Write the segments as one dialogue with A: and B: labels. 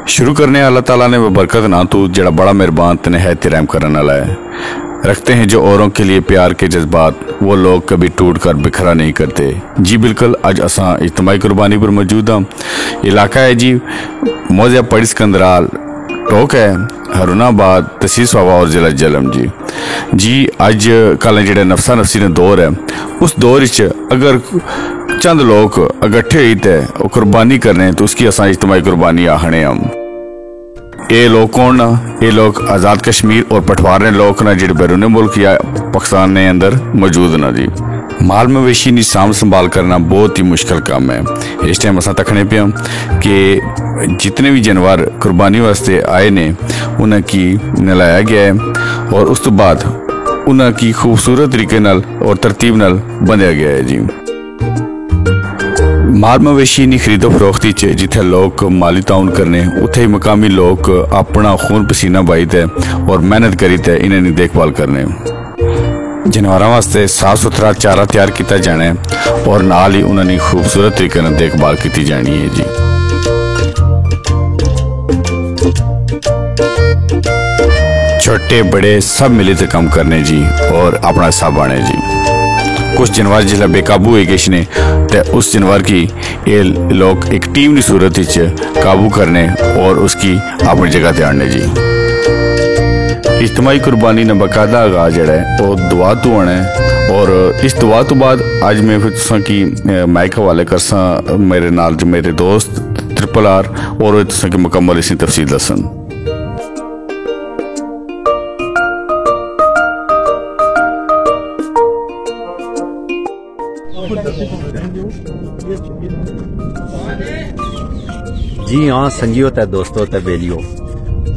A: शुरू करने अल्लाह ताला ने बरकत ना तू जड़ा बड़ा मेहरबान ते निहायत रहम करने वाला है। रखते हैं जो औरों के लिए प्यार के जज्बात, वो लोग कभी टूट कर बिखरा नहीं करते। जी बिल्कुल, आज असा इज्तिमाई कुर्बानी पर मौजूद हाँ। इलाका है जी मौजा पड़िस कंदराल, टोक है हरुणाबाद, तहसील स्वाबा और जिला जलम जी अज कल जो नफसा नफसी ने दौर है, उस दौर अगर चंद लोग इकट्ठे हुई तो कुर्बानी करने तो उसकी असा इज्तिमाई कुर्बानी आखने हम। ये लोग कौन ना? ये लोग आज़ाद कश्मीर और पठवार लोग ना जो बैरून मुल्क या पाकिस्तान ने अंदर मौजूद ना जी। माल मवेशी की साम संभाल करना बहुत ही मुश्किल काम है। इस टाइम असा तकने पे कि जितने भी जानवर कुर्बानी वास्ते आए ने उनकी नलाया गया है और उस तो बाद उनकी खूबसूरत तरीके नाल और तरतीब नाल बंधा गया है जी। माल मवेशी की खरीदो फरोख्ती च जिथे लोग माली ताउन करने उथे ही मकामी लोग अपना खून पसीना बाईते और मेहनत करीते इन्हें देखभाल करने। जानवरों वास्ते साफ सुथरा चारा तैयार किया जाना है और नाल ही उन्होंने खूबसूरत तरीके से देखभाल की जानी है जी। छोटे बड़े सब मिले काम करने जी और अपना हिस्सा बाने जी। कुछ जानवर जिसले बेकाबू हो गए ने तो उस जानवर की ये लोग एक टीम की सूरत काबू करने और उसकी अपनी जगह ते आने जी। इज्तिमाई कुर्बानी ने बाकायदा आगाज जड़ा है वो दुआ तो आना है और इस दुआ तो बाद अज मैं फिर तुसा की माइक हवाले करसा मेरे नाल जो मेरे दोस्त ट्रिपल आर और तुसा की मुकम्मल इसी तफसील दसन।
B: जी हाँ संजियो ते दोस्तों ते बेलियो,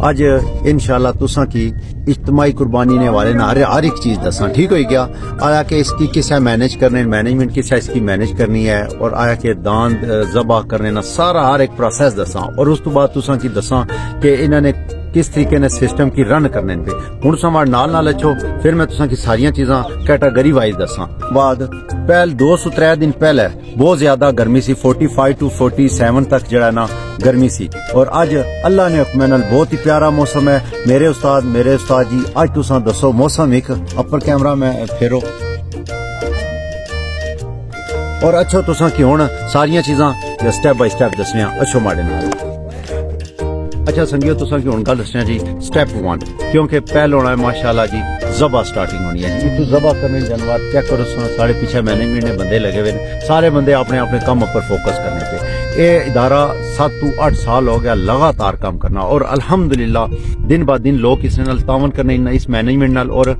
B: अज इंशाल्लाह तुसा की इज्तिमाई कुर्बानी ने वाले ना हर एक चीज दसा ठीक हो गया। आया कि इसकी किस है मैनेज करने, मैनेजमेंट किस है इसकी मैनेज करनी है और आया कि दान जबा करने ना सारा हर एक प्रोसेस दसा और उस तो बाद तुसा की दसा कि इन्होंने किस तरीके ने सिस्टम की रन करने पे हूं समार नाल अच्छो। फिर मैं तुसा की सारिया चीजा कैटागरी वाइज दसा। बाद पहल 2 से 3 दिन पहले बहुत ज्यादा गर्मी सी, 45 to 47 तक जड़ा ना गर्मी सी और अज अल्लाह ने हुक्म नाल बहुत ही प्यारा मौसम है। मेरे उस्ताद जी अज तुसा दसो मौसम एक अपर कैमरा में फेरो और अच्छो तुसा की हुन सारिया चीजा स्टेप बाय स्टेप दसने अच्छो माड़े नाल। अच्छा संगियो तुसा की हुन गल दसने जी स्टेप 1 क्योंकि पहल होना है माशाल्लाह जी जबा स्टार्टिंग होनी है जी। इतू जबा करने जानवर चेक करो साढ़े पीछे मैनेजमेंट ने बंदे लगे हुए सारे बंदे अपने अपने काम पर फोकस करने पे। ये इदारा 7 to 8 साल हो गया लगातार काम करना और अल्हम्दुलिल्लाह दिन ब दिन लोग इस नाल तावन करने इस मैनेजमेंट नाल और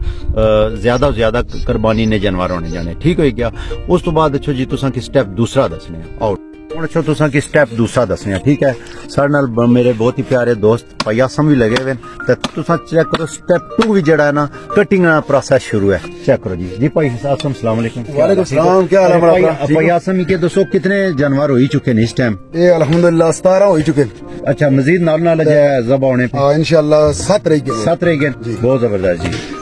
B: ज्यादा ज्यादा कुर्बानी ने जानवर होने जाने ठीक हो गया। उस तो बाद अच्छो जी तुसा की स्टेप दूसरा दसने और अच्छो तुसा की स्टेप दूसरा दसने ठीक है। सारे नाल मेरे बहुत ही प्यारे दोस्त पयासम भी लगे हुए तो तुसा चेक करो स्टेप 2 भी जड़ा है ना कटिंग प्रोसेस शुरू है। चेक करो जी भाई आसम सलाम अलैकुम।
C: वालेकुम सलाम, क्या हाल है?
B: पयासम के दोस्तों कितने जानवर हो चुके हैं इस टाइम?
C: ये अल्हम्दुलिल्लाह 17 हो चुके।
B: अच्छा मजीद नाल जबा होने पे
C: इंशाल्लाह 7 रह गए।
B: बहुत जबरदस्त जी।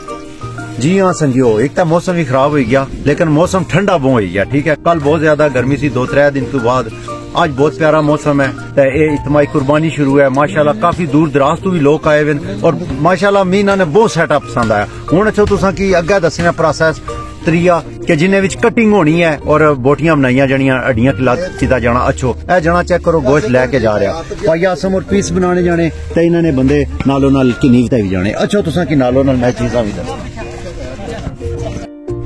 B: जी हाँ संजियो, एक तो मौसम भी खराब हो गया लेकिन मौसम ठंडा बहुत हो गया ठीक है। कल बहुत ज्यादा गर्मी सी 2-3 दिन तो बाद आज बहुत प्यारा मौसम है तो ये इज्तिमाई कुर्बानी शुरू है। माशाल्लाह काफी दूर दराज तो भी लोग आए हुए और माशाल्लाह मीना ने बहुत सेटअप पसंद आया। हूं अच्छो तुसा की अगे दसना प्रोसेस त्रिया कि जिन्हें विच कटिंग होनी है और बोटियां बनाई जानियां हड्डियां किता जाना। अच्छो ए जाना चेक करो गोश्त लैके जा रहा भाई आसम और पीस बनाने जाने तो इन्होंने बंदे नालों नाल किनीव भी जाने। अच्छो तुसा की नालों नाल मैं चीजा भी दस।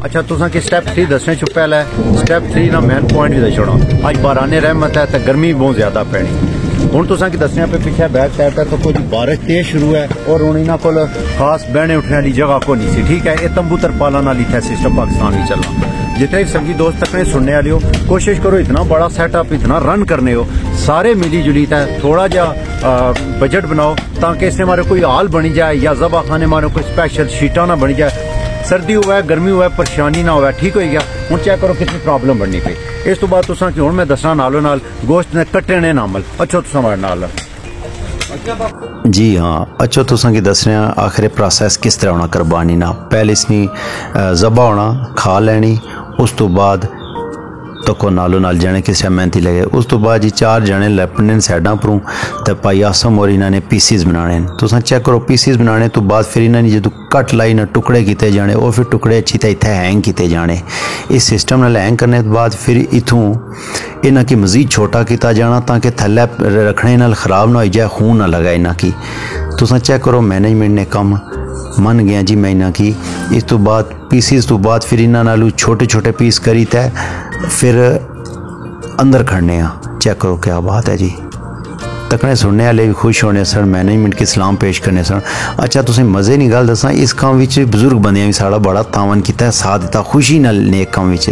B: अच्छा तुसा की स्टेप 3 दसने चुप पहले स्टेप 3 ना मेन पॉइंट भी दस छोड़ा। अज बाराने रहमत है तो गर्मी बहुत ज्यादा पैनी। हूं तुसा की दसने पे पीछे बैक साइड पे तो कुछ बारिश तेज शुरू है और हूं इन्हों को खास बहने उठने वाली जगह को नहीं सी ठीक है। ये तंबू तरपाला नाल इतना सिस्टम पाकिस्तान ही चलना। जितने संगी दोस्त तक ने सुनने वाले हो कोशिश करो इतना बड़ा सेटअप इतना रन करने हो सारे मिली जुली था थोड़ा जा बजट बनाओ ताकि इससे हमारे कोई हाल बनी जाए या जबा खाने मारे कोई स्पेशल शीटा ना बनी जाए। सर्दी हुआ है गर्मी हुआ है परेशानी ना हुआ ठीक हो गया। हूं चेक करो कितनी प्रॉब्लम बननी पई। इस तो बाद तुसा कि हुन मैं दसना नालों नाल गोश्त ने कट्टने ना अमल। अच्छो तुसा हमारे नाल
D: जी हाँ अच्छो तुसा की दसने आखिर प्रोसेस किस तरह होना कुर्बानी ना। पहले इसनी जबा होना खा लेनी उस तो बाद तो को नालों नाल जाने किस मेहनती लगे। उस तो बाद जी 4 जने लैपने साइडा परों तो भाई आसम और इन्होंने पीसीज बनाने। तुम चेक करो पीसीज बनाने तो बाद फिर इन्होंने जो कट लाई ना टुकड़े किए जाने और फिर टुकड़े अच्छी तरह इतने हैंग किए जाने। इस सिस्टम नाल हैंग करने तो बाद फिर इथों इन्हों की मजीद छोटा किया जाना ताकि थल्ले रखने नाल खराब ना हो जाए, खून ना लगा इन्हों की। तुम चेक करो मैनेजमेंट ने कम मन गया जी मैं इन्हों की। इस तो बाद पीसीज तो बाद फिर इन्हों नालू छोटे छोटे पीस करी तै फिर अंदर खड़ने। चेक करो क्या बात है जी। तकने सुनने वाले भी खुश होने सन, मैनेजमेंट की सलाम पेश करने सन। अच्छा तुम मज़े की गल दसा, इस काम विच बजुर्ग बंदियां भी साड़ा बड़ा तावन किया, साथ दिता खुशी नाल नेक काम विच।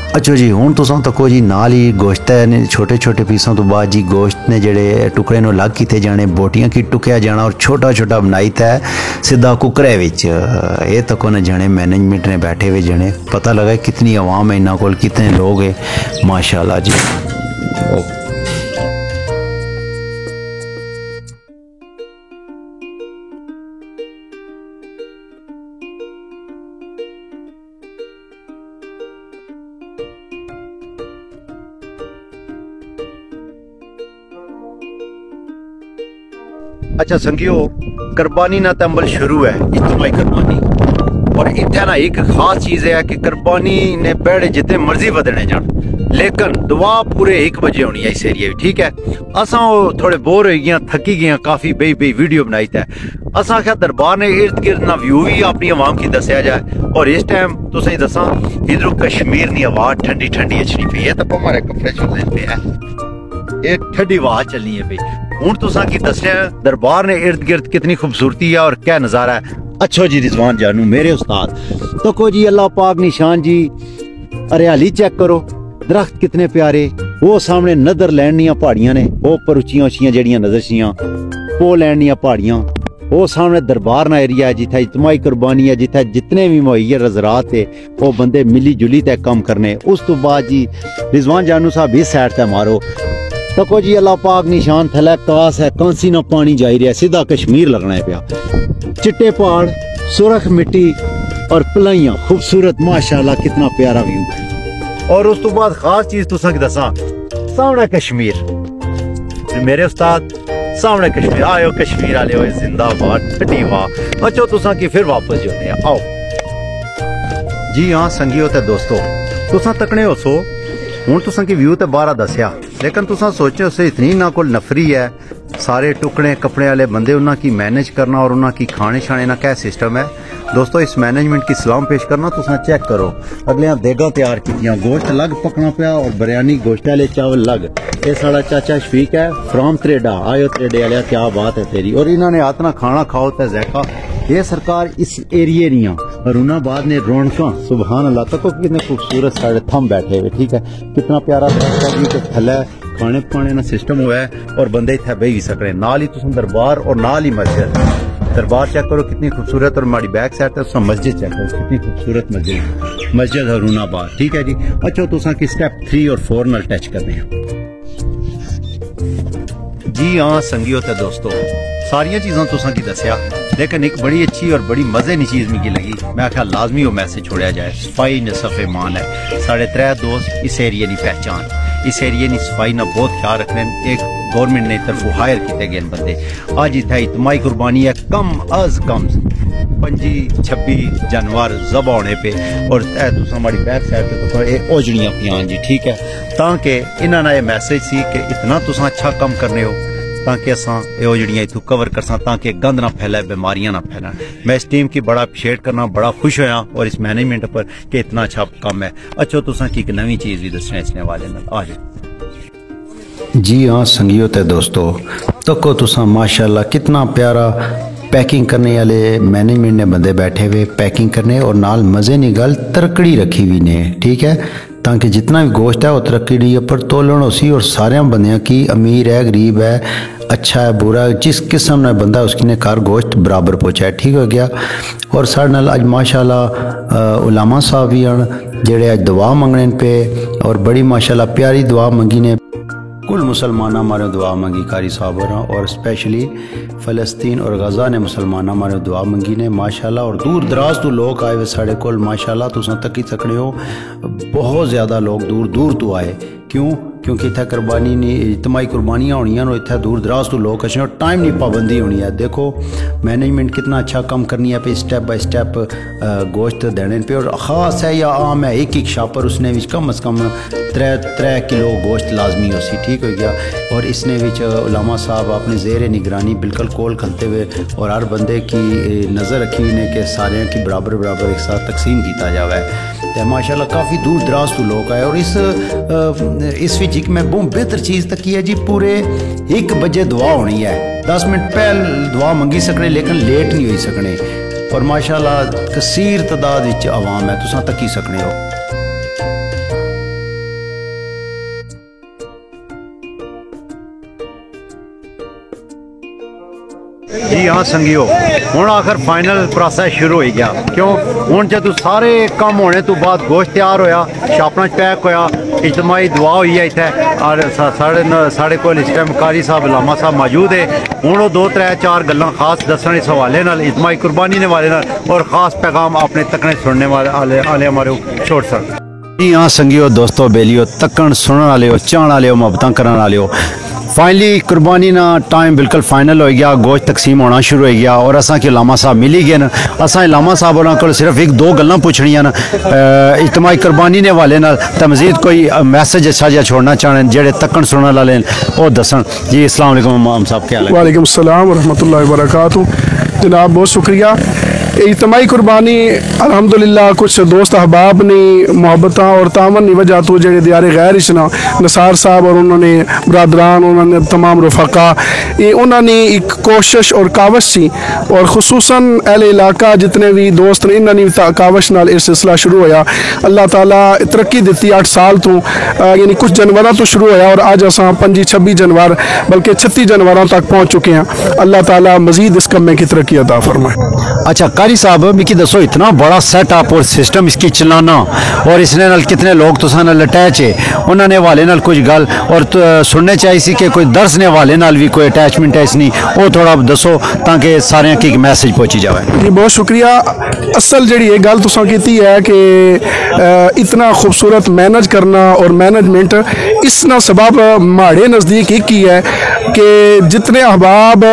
D: अच्छा जी हुण तुसां तको जी नाल ही गोश्त ने छोटे छोटे पीसों तो बाद जी गोश्त ने जेड़े टुकड़े नो अलग किए जाने, बोटियां की टुकया जाना और छोटा छोटा बनाई तै सीधा कुकरे विच। ये तको न जाने मैनेजमेंट ने बैठे हुए जने, पता लगा कितनी आवाम है इन्हों कोल, कितने लोग है माशाल्लाह जी।
B: अच्छा संगियो, कुर्बानी ना तंबल शुरू है इज्तिमाई कुर्बानी। और इतना ना एक खास चीज है कि कुर्बानी ने बेड़े जितने मर्जी बदलने जान, लेकिन दुआ पूरे 1 बजे होनी है इस एरिया में। ठीक है, असा थोड़े बोर हो गए, थकी गए, काफी बेई बेई वीडियो बनाई था। असा क्या दरबार ने इर्द गिर्द ना व्यू भी अपनी आवाम की दसिया जाए। और इस टाइम तुम दसा इधरों कश्मीर की हवा ठंडी ठंडी अचनी पी है, तो हमारे कपड़े चुलने पे है, ये ठंडी हवा चलनी है भाई। हूं तुसा की दसिया दरबार ने इर्द गिर्द कितनी खूबसूरती है और क्या नजारा है। अच्छा जी रिजवान जानू मेरे उस्ताद, तो को जी अल्लाह पाक निशान जी, हरियाली चेक करो, दरख्त कितने प्यारे। वो सामने नदरलैंड दियां पहाड़ियां ने, वो पर उच्चियां उच्चियां जड़ियां नजर छियां, पोलैंड दियां पहाड़ियां। वो सामने दरबार ना एरिया है जिथे इज्तिमाई कुर्बानी है, जिथे जितने भी मुहैया हज़रात है वो बंदे मिली जुली तय कम करने। उस तो बाद जी रिजवान जानू साहब इस साइड तय मारो, तको जी अल्लाह पाक निशान थले कास है, कांसी ना पानी जाई रहा, सीधा कश्मीर लगना है पिया। चिट्टे पहाड़, सुरख मिट्टी और पलाइयां खूबसूरत, माशाल्लाह कितना प्यारा व्यू है। और उस तो बाद खास चीज तुसा की दसा, सामने कश्मीर मेरे उस्ताद, सामने कश्मीर। आयो कश्मीर आले हो जिंदाबाद, ठंडी वाह। अच्छा तुसा की फिर वापस जोने आओ जी। हाँ संगियो ते दोस्तों, तुसा तकने हो सो हूं तुसा की व्यू ते बाहर दसिया, लेकिन तुसा सोचो से इतनी ना कोल नफरी है, सारे टुकड़े कपड़े वाले बंदे उन्हां की मैनेज करना और उन्हां की खाने शाने ना क्या सिस्टम है। दोस्तों इस मैनेजमेंट की सलाम पेश करना। तुसा चेक करो अगलियां देगा तैयार कीतियां, गोश्त अलग पकना पिया और बिरयानी गोश्त वाले चावल अलग। ये साड़ा चाचा शफीक है फ्रॉम त्रेडा, आयो त्रेडे वाले, क्या बात है तेरी। और इन्होंने आतना खाना खाओ ते जैका, ये सरकार इस एरिए निया और उन्हाबाद ने रौनका सुबहान अल्लाह। तको कितने खूबसूरत साढ़े थम बैठे हुए, ठीक है, कितना प्यारा थल्ले खाने पाने ना सिस्टम हुआ है और बंदे इतने बह भी सक रहे। नाल ही तुम दरबार और नाल ही मस्जिद, दरबार चेक करो कितनी खूबसूरत, और हमारी बैक साइड तक मस्जिद चेक करो कितनी खूबसूरत मस्जिद, मस्जिद हरूनाबाद। ठीक है जी। अच्छा तुसा की स्टेप 3 और 4 नाल टच करने हैं जी। हाँ संगियो ते दोस्तों, सारिया चीज़ां तुसा की दसिया, लेकिन एक बड़ी अच्छी और बड़ी मजे की चीज मिगी लगी, मैं आख्या लाजमी वो मैसेज छोड़ा जाए। सफाई ने सफे मान है, साढ़े 3 दोस्त इस एरिए की पहचान, इस एरिए की सफाई ना बहुत ख्याल रखने। एक गवर्नमेंट ने तरफों हायर किए गए बंदे, अज इतना इज्तिमाई कुर्बानी है, कम अज कम 25-26 जानवर जबा होने पे। और हमारी बैक साइड पे तो ओजड़ियां पियान जी, ठीक है, ताकि इन्होंने ये मैसेज सी कि इतना तुसा अच्छा कम करने हो ताकि असा जड़ियाँ इतों कवर कर सा, ताकि गंद ना फैलाए, बीमारियां ना फैलान। मैं इस टीम की बड़ा अप्रिशिएट करना, बड़ा खुश होया और इस मैनेजमेंट पर कि इतना अच्छा काम है। अच्छा तुसा की एक नवी चीज भी दसना इसने वाले आ जाए
D: जी। हाँ संगियो ते दोस्तों, तको तुसा माशाल्लाह कितना प्यारा पैकिंग करने वाले मैनेजमेंट ने बंदे बैठे हुए पैकिंग करने, और नाल मजे की गल तरकड़ी रखी हुई ने, ठीक है, ताकि जितना भी गोश्त है वो तरक्की पर तोलन हो सी। और सारे बंदियां की अमीर है गरीब है, अच्छा है बुरा है, जिस किस्म ने बंदा उसकी ने कार गोश्त बराबर पहुँचाए, ठीक हो गया। और साढ़े नाल अज माशाल्लाह उलामा साहब भी हैं जेड़े अज दुआ मंगने पे, और बड़ी माशाल्लाह प्यारी दुआ मंगी ने। कुल मुसलमान हमारे दुआ मंगी कारी साहब और स्पेशली फ़लस्तीन और गज़ा ने मुसलमान हमारे दुआ मंगी ने माशाल्लाह। और दूर दराज तो लोग आए वे साढ़े कोल माशाल्लाह, तुम तकी सकने हो बहुत ज़्यादा लोग दूर दूर तो आए। क्यों? क्योंकि इतना कुर्बानी नहीं इजतमाही कुर्बानियाँ होनी और इतना दूर दराज तो लोग अच्छे और टाइम नहीं पाबंदी होनी है। देखो मैनेजमेंट कितना अच्छा काम करनी है पे स्टेप बाय स्टेप गोश्त देने पे। और ख़ास है या आम है एक शापर उसने भी कम अज़ कम 3 किलो गोश्त लाजमी हो सी, ठीक हो गया। और इसने भी उलामा साहब अपने ज़ेर निगरानी बिल्कुल कोल खलते हुए और हर बंदे की नज़र रखी हुई ने कि सारे की बराबर बराबर एक साथ तकसीम किया जाए। तो माशाल्लाह काफ़ी दूर दराज तो लोग आए। और इस विच एक मैं बहुत बेहतर चीज़ तक है जी, पूरे 1 बजे दुआ होनी है, 10 मिनट पहले दुआ मंगी सकने लेकिन लेट नहीं हो सकने। और माशाल्लाह कसीर तादाद विच आवाम है, तुसां तकी सकने हो।
B: जी हाँ संगियो, हुण आखिर फाइनल प्रोसैस शुरू हो गया। क्यों? हुण जदों सारे काम होने तो बाद गोश्त तैयार होया, शापना पैक होया, इजतमाही दुआ हुई है इत्थे और साढ़े कोल इस टाइम कारी साहब उलामा साहब मौजूद है। हुण वो 2 3 4 गल्लां खास दस्सण इस हवाले नाल इजतमाही कुर्बानी ने वाले नाल और खास पैगाम अपने तकने सुनने वाले हमारे छोड़ सक।
D: जी हाँ संगियो दोस्तों बेलियो तकन सुनने वाले हो, चाहने वाले हो, मोहब्बतां करने वाले हो, फाइनली कुर्बानी ना टाइम बिल्कुल फाइनल हो गया, गोश्त तकसीम होना शुरू हो गया। और असा के लामा साहब मिली गए न, असा लामा साहब होना को सिर्फ 1-2 गल्लां पुछनियां न इजतमाही कुर्बानी ने वाले नाल ते मजीद कोई मैसेज अच्छा जिहा छोड़ना चाहन जेड़े तकन सुनने वाले ओ दसन। जी अस्सलाम वालेकुम इमाम साहब, क्या हाल है?
E: वालेकुम सलाम व रहमतुल्लाहि व बरकातुहू। जनाब बहुत शुक्रिया। इजतमाही कुर्बानी अल्हम्दुलिल्लाह कुछ दोस्त अहबाब ने मोहब्बत और तावन की वजह तो जेडे दियारे गैर इचना नसार साहब और उन्होंने बरदरान उन्होंने तमाम रफाका ये उन्होंने एक कोशिश और कावश सी और खुसूसन अहले इलाका जितने भी दोस्त ने इन्होंने कावश नाल ये सिलसिला शुरू होया। अल्लाह ताला तरक्की दी 8 साल तो यानी कुछ जनवरों तो शुरू होया और अज अस 25-26 जनवर बल्कि 36 जनवरों तक पहुँच चुके हैं। अल्लाह ताला मजीद इस कम्मे की तरक्की अता फरमाए।
D: अच्छा कारी साहब मिकी दसो, इतना बड़ा सेटअप और सिस्टम इसकी चलाना और इसने नाल कितने लोग तुसा नाल अटैच है, उन्होंने हवाले नाल कुछ गल और सुनने चाहिए सी कि कोई दर्स ने हवाले नाल भी कोई अटैचमेंट है इसनी, वो थोड़ा दसो ताकि सारे की एक मैसेज पहुंची जाए।
E: जी बहुत शुक्रिया। असल जी ये गल तुसा की है कि इतना खूबसूरत मैनेज करना और मैनेजमेंट इसना सबब माड़े नज़दीक एक ही है कि जितने अहबाब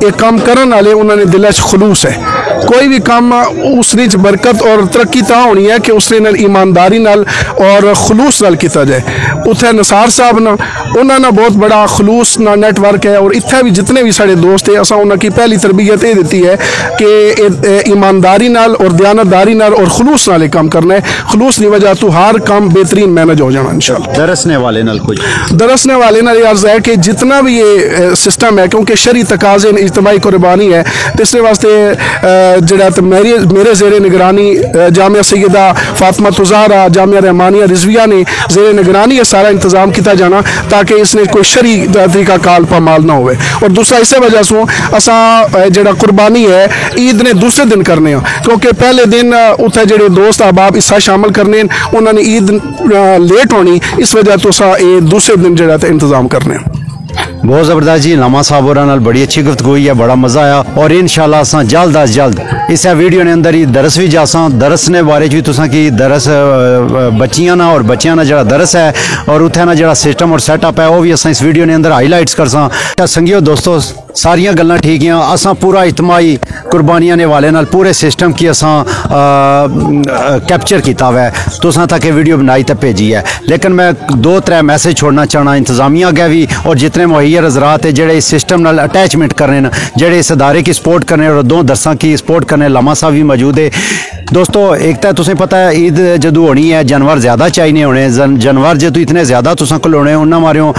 E: एक काम करने वाले उन्होंने दिल च खलूस है। कोई भी काम उसने बरकत और तरक्की ता होनी है कि उसने नाल ईमानदारी नाल और खलूस नाल किया जाए। उत्थे नसार साहब ना उन्होंने बहुत बड़ा खलूस ना नेटवर्क है और इत्थे भी जितने भी साढ़े दोस्त है असा उन्होंने पहली तरबियत ये दी है कि ईमानदारी नाल और दयानतदारी नाल और खलूस नाल काम करना है। खलूस की वजह तो हर काम बेहतरीन मैनेज हो जाना इंशाअल्लाह।
D: दरसने वाले नाल कुछ
E: दरसने वाले नाल अर्ज है कि जितना भी ये सिस्टम है क्योंकि शरी तकाजे इज्तमाही कुर्बानी है तो इसके वास्ते जड़ा तो मेरे जेरे निगरानी जामिया सैयदा फातिमा तुज़ारा जामिया रहमानिया रिजविया ने जेरे निगरानी ये सारा इंतजाम किया जाना ताकि इसने कोई शरी तरीका काल पामाल ना होवे। और दूसरा इस वजह से असा जड़ा कुर्बानी है ईद ने दूसरे दिन करने क्योंकि पहले दिन उत्थे जड़े दोस्त अहबाब हिस्सा शामिल करने उन्होंने ईद लेट होनी, इस वजह तो असा ये दूसरे दिन जड़ा इंतजाम करने।
D: बहुत ज़बरदस्त जी, लामा साहब और नाल बड़ी अच्छी गुफ्तगू हुई है, बड़ा मज़ा आया और इंशाल्लाह असां जल्द अज जल्द इस वीडियो ने अंदर ही दरस भी जासां दरस ने बारे भी तुसां की दरस बच्चियां ना और बच्चियां ना जड़ा दरस है और उत्थे ना जड़ा सिस्टम और सेटअप है वो भी असां इस वीडियो ने अंदर हाईलाइट्स करसां। संगियो दोस्तों सारियां गल्लां ठीक हैं, असां पूरा इजतमाही कुर्बानियां ने वाले नाल पूरे सिस्टम की असां कैप्चर किया हुआ है, तुसां तक वीडियो बनाई तो भेजी है। लेकिन मैं 2-3 मैसेज छोड़ना चाहना इंतजामिया अगे भी और जितने मुहैया हज़रात है जेड़े इस सिस्टम नाल अटैचमेंट करने न, जेड़े इस अदारे की सपोर्ट करने और 2 दरसां की सपोर्ट करने। लामा साहब भी मौजूद है। दोस्तों एक तो तुसें पता है ईद जदों होनी है जानवर ज़्यादा चाहिए होने, जानवर जो इतने ज़्यादा तुसां कोल होने उन्हां मारियों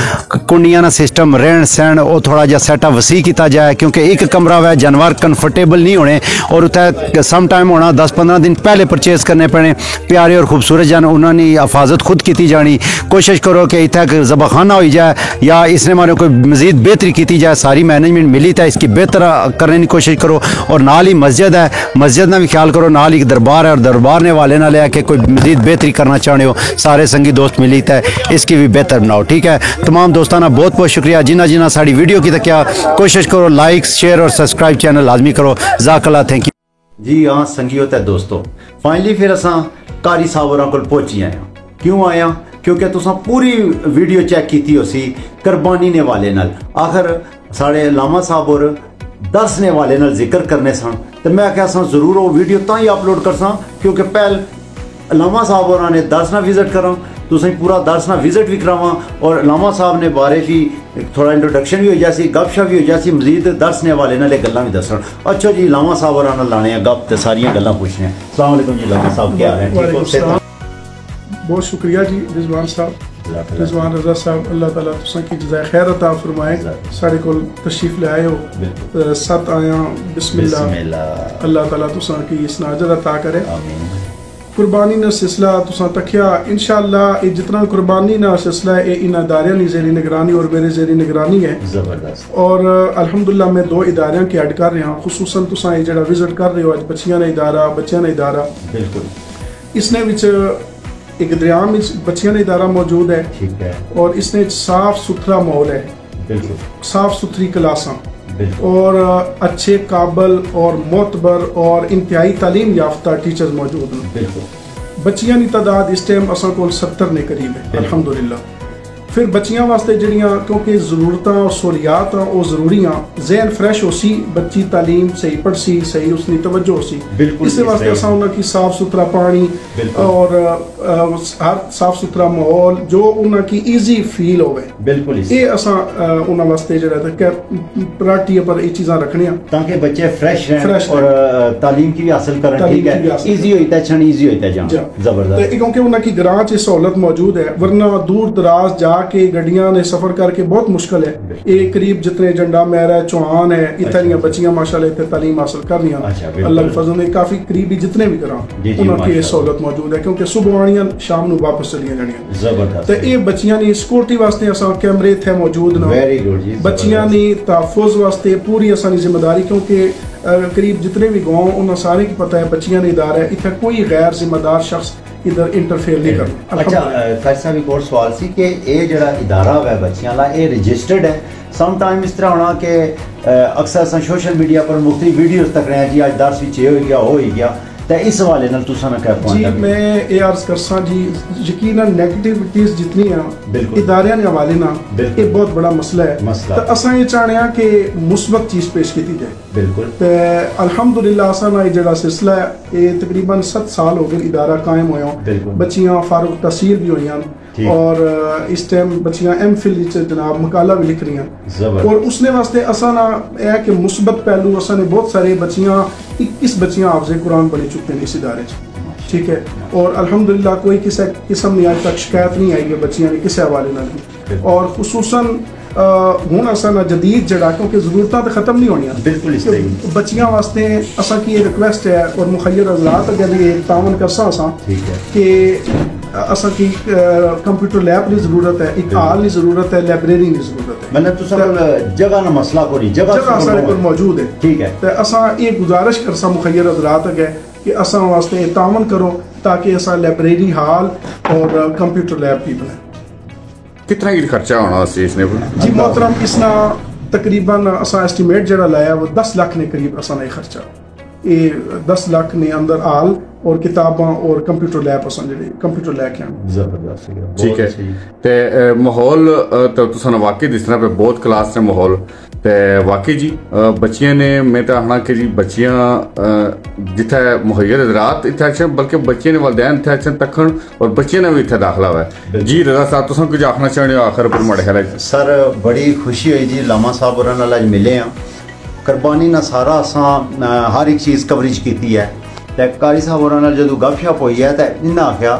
D: कुंडियां ना सिस्टम रहन सहन वो थोड़ा जिहा सेटअप वसी किया जाए क्योंकि एक कमरा वै जानवर कंफर्टेबल नहीं होने और उत्थे सम टाइम होना 10-15 दिन पहले परचेज करने पैने प्यारे और खूबसूरत जान उन्होंने हिफाजत खुद की जानी। कोशिश करो कि इतना ज़बाखाना हो जाए या इसने मारे कोई मजीद बेहतरी की जाए, सारी मैनेजमेंट मिली तो इसकी बेहतर करने की कोशिश करो। और नाल ही मस्जिद है, मस्जिद का भी ख्याल करो, नाल ही दरबार दरबार है और दरबार ने वाले ना लिया कि कोई मजीद बेहतरी करना चाहते हो सारे संगी दोस्त मिली है इसकी भी बेहतर बनाओ। ठीक है, तमाम दोस्ताना बहुत बहुत शुक्रिया जिन्ना जिन्ना साड़ी वीडियो की तक कोशिश करो लाइक शेयर और सब्सक्राइब चैनल लाजमी करो। जाकल्ला, थैंक यू
B: जी। हाँ संगियो ते दोस्तों, फाइनली फिर असा कारी साहब होरां कोल पहुंची आए। क्यों आया? क्योंकि तुसां पूरी वीडियो चेक की उसी कुर्बानी ने वाले नाल। आखिर साढ़े लामा साहब और दसने वाले नाल जिक्र करने सन तो मैं आख्या जरूर वो वीडियो तां ही अपलोड करसा क्योंकि पहल लामा साहब होरां ने दरसना विजिट करा, तुसें पूरा दरसना विजिट भी करावां और लामा साहब ने बारे भी थोड़ा इंट्रोडक्शन भी हो जासी, गपशप भी हो जासी, मजीद दरसने वाले नाल गल्लां भी दसन। अच्छा जी, लामा साहब होरां नाल लाने गप ते सारियां गल्लां पुछने। अस्सलाम वालेकुम जी लामा साहब, क्या हाल है? ठीक हो? सेहत?
E: बहुत शुक्रिया जी रिजवान साहब, रिजवान रजा साहब, अल्लाह ताला तुसां की जज़ाए खैर अता फरमाए। साढ़े कोल तशरीफ ले आए हो, सत आया बिस्मिल्लाह, अल्लाह ताला तुसां की इसना अजर अता करे। कुर्बानी ना सिलसिला तुसां तकिया इंशाअल्लाह, ये जितना कुर्बानी ना सिलसिला है इन इदारियां की ज़ेरी निगरानी और मेरे ज़ेरी निगरानी है ज़बरदस्त। और अल्हम्दुलिल्लाह मैं 2 इदारियां की ऐड कर रहा हूँ, खुसूसन तुसां ये जड़ा विजिट कर रहे हो अज बच्चियां ने इदारा, बच्चियां ने इदारा, बिल्कुल इसने विच एक दरिया में बच्चियां ने इदारा मौजूद है। ठीक है। और इसने साफ सुथरा माहौल है, बिल्कुल साफ सुथरी क्लासां और अच्छे काबल और मोतबर और इंतहाई तालीम याफ्ता टीचर्स मौजूद हैं। बिल्कुल। बच्चियां की तादाद इस टाइम असा कोल 70 ने करीब है अल्हम्दुलिल्लाह। फिर बच्चियां वास्ते जड़ियां क्योंकि जरूरत और सहूलियात और जरूरियां जहन फ्रैश हो सी, बच्ची तालीम सही पढ़ सी, सही उसकी तवज्जो हो सी, इस वास्ते असा उन्होंने साफ सुथरा पानी और हर साफ सुथरा माहौल जो उन्होंने ईजी फील हो, बिल्कुल ये असा उन्होंने वास्ते जरा प्रायोरिटी पर ये चीज़ां रखनी
B: ताकि बच्चे फ्रेश रहें और तालीम की भी हासिल करें। ठीक है, ईजी होता है, ईजी होता है जबरदस्त, क्योंकि उन्होंने ग्रां च सहूलत मौजूद है, वरना दूर दराज जा के गड्डियां ने सफर करके बहुत मुश्किल है। ये करीब जितने जंडा मेरा है, चौहान है, इतनी बच्चियां माशाल्लाह इतने तालीम हासिल कर रही हैं अल्लाह के फजल ने, काफी करीबी जितने भी करा उन्होंने सहूलत मौजूद है क्योंकि सुबह आनियां शाम को वापस चलियां जानियां जबरदस्त। तो ये बच्चियां नी सिक्योरिटी वास्ते असा कैमरे इत्थे मौजूद ना, वेरी गुड जी। बच्चियां नी तहफ़्फ़ुज़ वास्ते पूरी असानी जिम्मेदारी, क्योंकि करीब जितने भी गाँव उन्हें सारे की पता है बच्चियां ने इदारा है, इतना कोई गैर जिम्मेदार शख्स इधर इंटरफेयर नहीं करना। अच्छा खैर साहब एक और सवाल सी कि ये जड़ा इदारा है बच्चियां ला ये रजिस्टर्ड है? सम टाइम इस तरह होना कि अक्सर अस सोशल मीडिया पर मुख्तलिफ वीडियोस तक रहे हैं जी, आज 10 विच हो गया हो ही गया, तो इस हवाले नाल तुसां ना क्या पॉइंट? जी मैं ये अर्ज करसा जी, यकीनन नेगेटिविटीज जितनी हैं इदारियां के हवाले ना ये बहुत बड़ा मसला है। तो असा ये चाहते हैं कि मुस्बत चीज़ पेश की जाए। बिल्कुल। तो अल्हम्दुलिल्लाह असा ना जड़ा सिलसिला है ये तकरीबन 7 साल हो गए इदारा कायम होया, बच्चियां फारूक तहसील भी हुई और इस टाइम बच्चियां MPhil जनाब मकाला भी लिख रही हैं। और उसने वास्ते असा ना है कि मुस्बत पहलू असा ने बहुत सारे बच्चियां 21 बच्चियां हाफ़िज़े कुरान बनी चुके हैं इस इदारे से। ठीक है। और अल्हम्दुलिल्लाह कोई किसी किस्म की आज तक शिकायत नहीं आई है बच्चियां ने किसी हवाले ना भी। और खुसूसन हूँ असा ना जदीद जड़ा क्योंकि जरूरत तो खत्म नहीं होनी, बिल्कुल बच्चियां वास्ते असा की रिक्वेस्ट है और मुखैर हज़रात अगर ये तावन करसा असा कि असा की कंप्यूटर लैब की जरूरत है, एक हाल की जरूरत है, लाइब्रेरी की जरूरत है, मतलब तुसा जगह ना मसला कोई जगह सारे कोल मौजूद है। ठीक है। तो असा ये गुजारिश करसा मुखैर हज़रात अगर कि असा वास्ते तावन करो ताकि असा लाइब्रेरी हाल और कंप्यूटर लैब भी बने।
A: कितना ही खर्चा होना इसने?
E: जी मोहतरम इसना तकरीबन असा एस्टिमेट जड़ा लाया वो 10 लाख ने करीब असा नहीं खर्चा, ये 10 लाख ने अंदर हाल और किताबां और कंप्यूटर लैब असा जेह्ड़े कंप्यूटर लैके जबरदस्त। ठीक है।
A: ते माहौल तो तुसां वाकई दिसना पे बहुत क्लास ने माहौल ते वाकई जी बच्चियां ने मैं तो आखना कि जी बच्चियां जिथे मुहैयर हज़रात इत्थे अचन बल्कि बच्चे ने वालदैन इत्थे अचन तक्खन और बच्चे ने भी इत्थे दाखला हुआ है। जी रजा साहब तुसां कुछ आखना चाहते हो आखिर पर माड़े ख्याल?
B: सर बड़ी खुशी हुई जी लामा साहब होरां नाल अज मिले हैं, कुर्बानी ना सारा असां हर एक चीज़ कवरेज की है। तो कारी साहब होरां नाल जदों गपशप हुई है तो इन्हें आख्या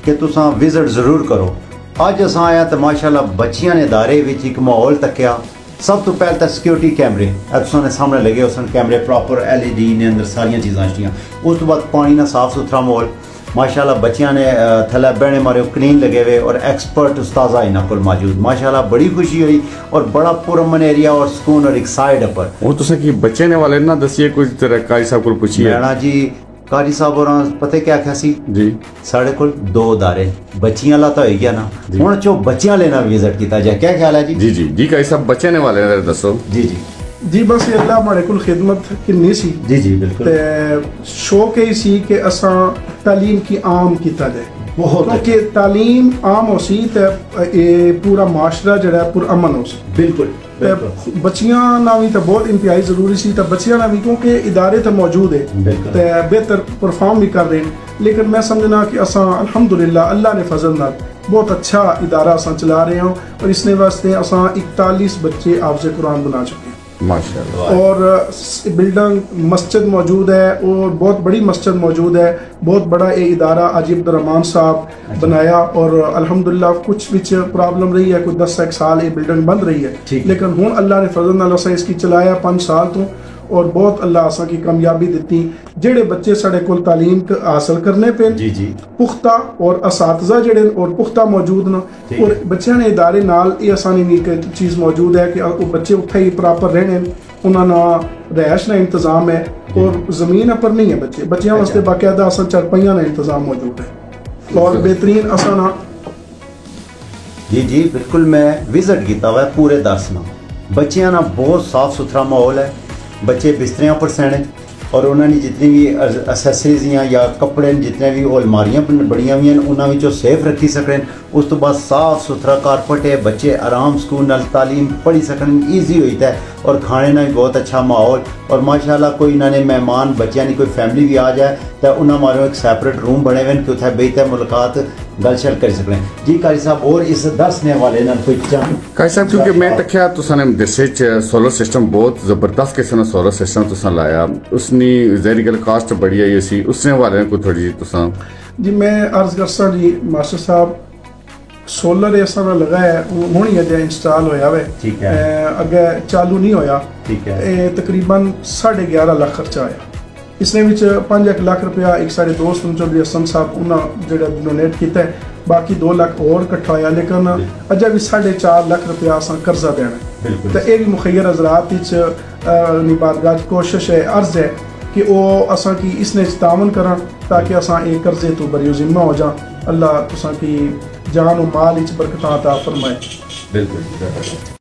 B: कि तुसां विजिट जरूर करो। अज असां आया तो माशाल्लाह बच्चियां ने इदारे विच एक माहौल तक्या। सब तो पहले तो सिक्योरिटी कैमरे तुसां सामने लगे उस कैमरे प्रॉपर LED ने अंदर सारिया चीज़ां छटियां। उस तो बाद पानी ना साफ सुथरा माहौल माशाल्लाह बच्चियां ने थले बहने मारे क्लीन लगे हुए और एक्सपर्ट उस्ताजा इन्हों को मौजूद माशाल्लाह बड़ी खुशी हुई और बड़ा पुरअमन एरिया और सुकून और एक साइड पर।
A: वो तुसें कि बच्चे ने वाले ना दसिए कुछ तरह कारी साहब को पूछिए।
B: मैडा जी
D: कारी साहब और पता क्या आख्या सी
A: जी
D: साढ़े को 2 इदारे बच्चियां ला तो हो गया ना हुण चो बच्चियां लेना विजिट किया जाए क्या ख्याल है जी
A: जी जी जी कई सब बच्चे ने वाले ने दसो
D: जी जी
E: जी बस ये अल्लाह हमारे को खिदमत किन्नी सी
D: जी जी बिल्कुल
E: ते शौक ही सी कि असां तालीम की आम किया जाए
D: बहुत
E: क्योंकि तालीम आम हो सी ते ये पूरा माशरा जड़ा पुरअमन हो सी
D: बिल्कुल
E: बच्चियां ना भी तो बहुत इंतहाई जरूरी सी तो बच्चियां ना भी क्योंकि इदारे तो मौजूद है ते बेहतर परफॉर्म भी कर रहे हैं लेकिन मैं समझना कि असा अल्हम्दुलिल्लाह अल्लाह ने फजल नाल बहुत अच्छा इदारा असा चला रहे हैं और इसने वास्ते असा 41 बच्चे हाफिज़ कुरान बना चुके हैं
A: माशाल्लाह
E: और बिल्डिंग मस्जिद मौजूद है और बहुत बड़ी मस्जिद मौजूद है बहुत बड़ा ये इदारा अजीब अब्दुर्रहमान साहब बनाया और अल्हम्दुलिल्लाह कुछ विच प्रॉब्लम रही है कोई 10 साल ये बिल्डिंग बंद रही है लेकिन हुण अल्लाह ने फजल नाल असा इसकी चलाया 5 साल तो और बहुत अल्लाह असा की कामयाबी दी जेड़े बच्चे साढ़े कोल तालीम हासिल करने पे
D: जी जी
E: पुख्ता और असातिज़ा जेड़े और पुख्ता मौजूद न और बच्चों ने इदारे नाल ये आसानी नहीं चीज़ मौजूद है कि वो बच्चे उत्थे ही प्रॉपर रहने उन्होंने रहायश का इंतजाम है और ज़मीन पर नहीं है बच्चों वास्ते बाकायदा असा चरपाइयां का इंतजाम मौजूद है और बेहतरीन असा ना
D: जी जी बिल्कुल मैं विजिट किया हुआ पूरे 10 ना बच्चियां ना बहुत साफ सुथरा माहौल है बच्चे बिस्तरियां पर सहने और उन्होंने जितनी भी असैसरीज या कपड़े जितने भी अलमारियां बड़िया हुई उन्होंने सेफ रखी सकन उस तो बाद साफ सुथरा कारपेट है बच्चे आराम सुकून नाल तालीम पढ़ी सकन ईजी होता है और खाने ना भी बहुत अच्छा माहौल और माशाल्लाह कोई इन्होंने मेहमान बच्चों की कोई फैमिली भी आ जाए तो उन्होंने मारो एक सैपरेट रूम बने हुए कि उत्थे बेहतर मुलाकात गल शल कर सकते हैं जी कारी साहब और इस दसने वाले ना कोई
A: कारी साहब क्योंकि मैं तक्या तुसाने देशे च सोलर सिस्टम बहुत जबरदस्त किस्म का सोलर सिस्टम तुसा लाया उसनी ज़ाहिर गल कास्ट बड़ी आई सी उसने हवाले कोई थोड़ी जी तुसा
E: जी मैं अर्ज करसा जी मास्टर साहब सोलर ऐसा ना लगा है हूँ ही अजय इंस्टॉल होया वे
D: ठीक है
E: अगे चालू नहीं होया
D: ठीक है
E: तकरीबन 11.5 लाख खर्चा आया इसने 5 लाख रुपया एक साढ़े दोस्त चौधरी हसन साहब उन्होंने जो डोनेट किया बाकी 2 लाख और इकट्ठा होया लेकिन अजय भी 4.5 लाख रुपया असा कर्जा देना तो यह भी मुखैर हजरात बारगाह कोशिश है अर्ज है कि वो असा की इसने तावन करा ताकि असा एक कर्जे तो बरी जिम्मा हो जा अल्लाह तुसा की जान और माल इच बरकत अता फरमाए
D: बिल्कुल